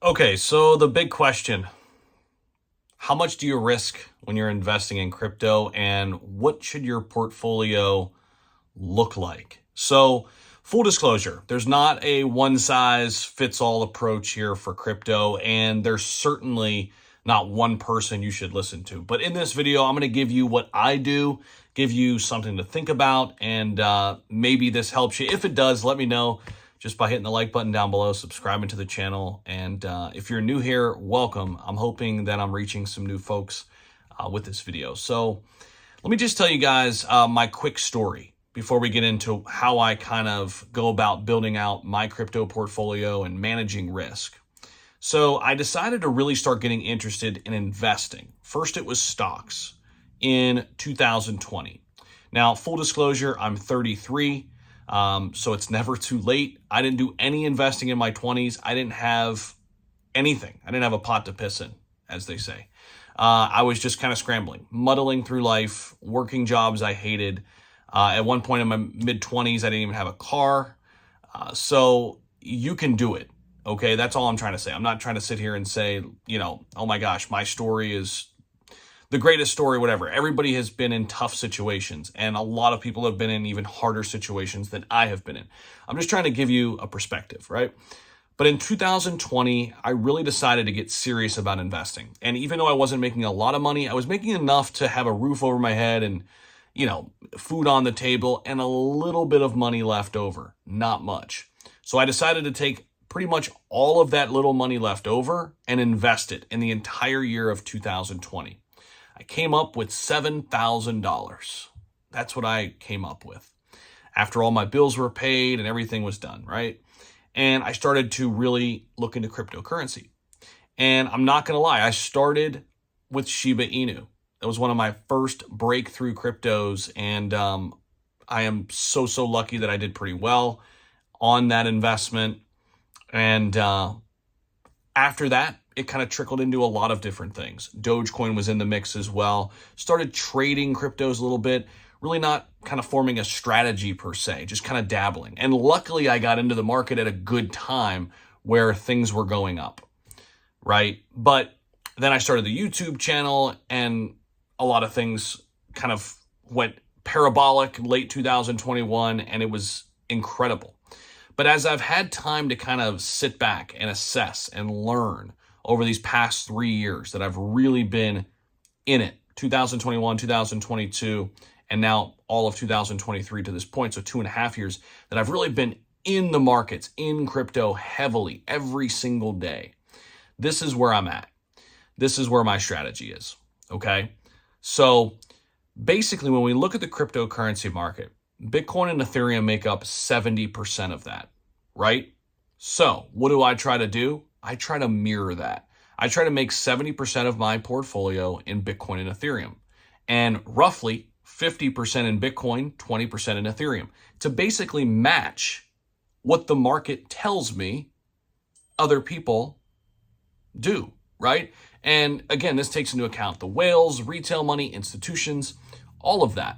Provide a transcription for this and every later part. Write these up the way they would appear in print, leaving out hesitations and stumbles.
Okay, so the big question, how much do you risk when you're investing in crypto and what should your portfolio look like? So, full disclosure, there's not a one size fits all approach here for crypto, and there's certainly not one person you should listen to. But in this video, I'm going to give you what I do, give you something to think about, and maybe this helps you. If it does, let me know just by hitting the like button down below, subscribing to the channel. And if you're new here, welcome. I'm hoping that I'm reaching some new folks with this video. So let me just tell you guys my quick story before we get into how I kind of go about building out my crypto portfolio and managing risk. So I decided to really start getting interested in investing. First, it was stocks in 2020. Now, full disclosure, I'm 33. So it's never too late. I didn't do any investing in my 20s. I didn't have anything. I didn't have a pot to piss in, as they say. I was just kind of scrambling, muddling through life, working jobs I hated. At one point in my mid-20s, I didn't even have a car. So you can do it, okay? That's all I'm trying to say. I'm not trying to sit here and say, oh my gosh, my story is the greatest story, whatever. Everybody has been in tough situations, and a lot of people have been in even harder situations than I have been in. I'm just trying to give you a perspective, right? But in 2020, I really decided to get serious about investing. And even though I wasn't making a lot of money, I was making enough to have a roof over my head and, food on the table and a little bit of money left over, not much. So I decided to take pretty much all of that little money left over and invest it in the entire year of 2020. I came up with $7,000. That's what I came up with after all my bills were paid and everything was done, right? And I started to really look into cryptocurrency. And I'm not going to lie, I started with Shiba Inu. That was one of my first breakthrough cryptos. And I am so lucky that I did pretty well on that investment. And after that, it kind of trickled into a lot of different things. Dogecoin was in the mix as well. Started trading cryptos a little bit, really not kind of forming a strategy per se, just kind of dabbling. And luckily I got into the market at a good time where things were going up, right? But then I started the YouTube channel and a lot of things kind of went parabolic late 2021, and it was incredible. But as I've had time to kind of sit back and assess and learn over these past 3 years that I've really been in it, 2021, 2022, and now all of 2023 to this point, so 2.5 years, that I've really been in the markets, in crypto heavily every single day. This is where I'm at. This is where my strategy is, okay? So basically, when we look at the cryptocurrency market, Bitcoin and Ethereum make up 70% of that, right? So what do I try to do? I try to mirror that. I try to make 70% of my portfolio in Bitcoin and Ethereum, and roughly 50% in Bitcoin, 20% in Ethereum, to basically match what the market tells me other people do, right? And again, this takes into account the whales, retail money, institutions, all of that.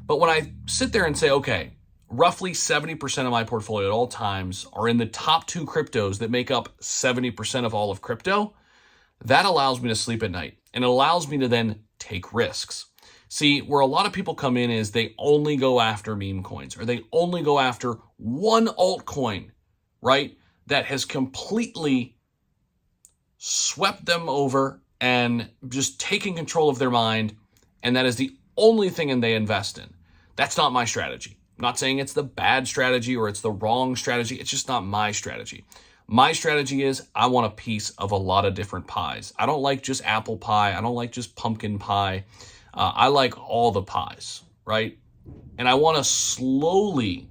But when I sit there and say, okay, roughly 70% of my portfolio at all times are in the top 2 cryptos that make up 70% of all of crypto, that allows me to sleep at night, and it allows me to then take risks. See, where a lot of people come in is they only go after meme coins, or they only go after one altcoin, right? That has completely swept them over and just taken control of their mind, and that is the only thing they invest in. That's not my strategy. I'm not saying it's the bad strategy or it's the wrong strategy. It's just not my strategy. My strategy is I want a piece of a lot of different pies. I don't like just apple pie. I don't like just pumpkin pie. I like all the pies, right? And I want to slowly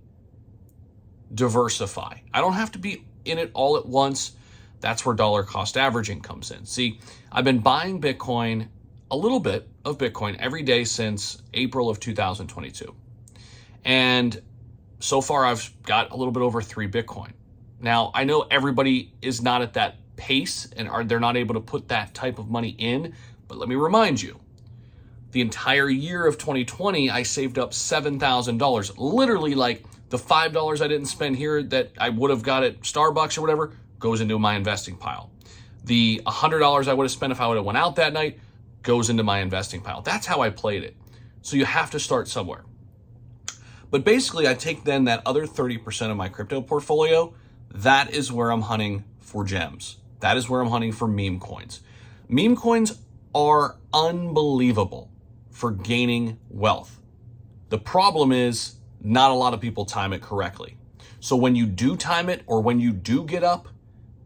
diversify. I don't have to be in it all at once. That's where dollar cost averaging comes in. See, I've been buying Bitcoin, a little bit of Bitcoin every day since April of 2022. And so far I've got a little bit over 3 Bitcoin. Now, I know everybody is not at that pace and they're not able to put that type of money in, but let me remind you, the entire year of 2020, I saved up $7,000. Literally, like the $5 I didn't spend here that I would have got at Starbucks or whatever goes into my investing pile. The $100 I would have spent if I would have went out that night goes into my investing pile. That's how I played it. So you have to start somewhere. But basically, I take then that other 30% of my crypto portfolio, that is where I'm hunting for gems. That is where I'm hunting for meme coins. Meme coins are unbelievable for gaining wealth. The problem is not a lot of people time it correctly. So when you do time it, or when you do get up,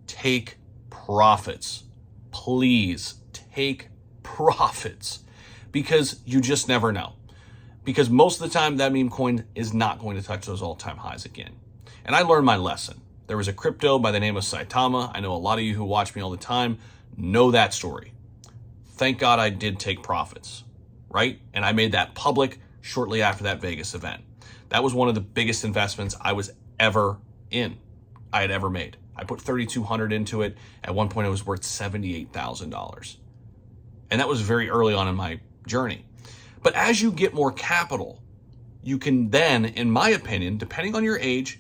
take profits. Please take profits, because you just never know. Because most of the time that meme coin is not going to touch those all-time highs again. And I learned my lesson. There was a crypto by the name of Saitama. I know a lot of you who watch me all the time know that story. Thank God I did take profits, right? And I made that public shortly after that Vegas event. That was one of the biggest investments I was ever in, I had ever made. I put $3,200 into it. At one point, it was worth $78,000. And that was very early on in my journey. But as you get more capital, you can then, in my opinion, depending on your age,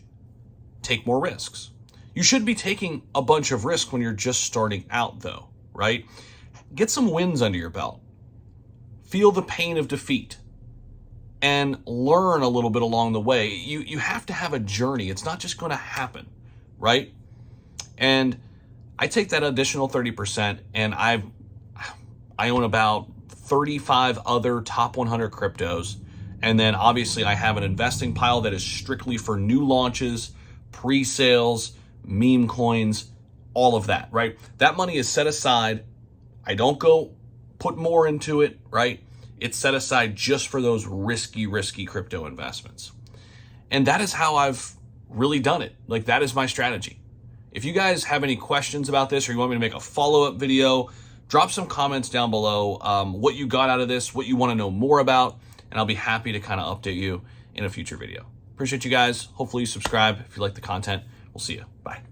take more risks. You should be taking a bunch of risk when you're just starting out, though, right? Get some wins under your belt. Feel the pain of defeat and learn a little bit along the way. You have to have a journey. It's not just going to happen, right? And I take that additional 30%, and I own about 35 other top 100 cryptos. And then obviously I have an investing pile that is strictly for new launches, pre-sales, meme coins, all of that, right? That money is set aside. I don't go put more into it, right? It's set aside just for those risky crypto investments. And that is how I've really done it. Like, that is my strategy. If you guys have any questions about this, or you want me to make a follow-up video, drop some comments down below, what you got out of this, what you want to know more about, and I'll be happy to kind of update you in a future video. Appreciate you guys. Hopefully you subscribe if you like the content. We'll see you. Bye.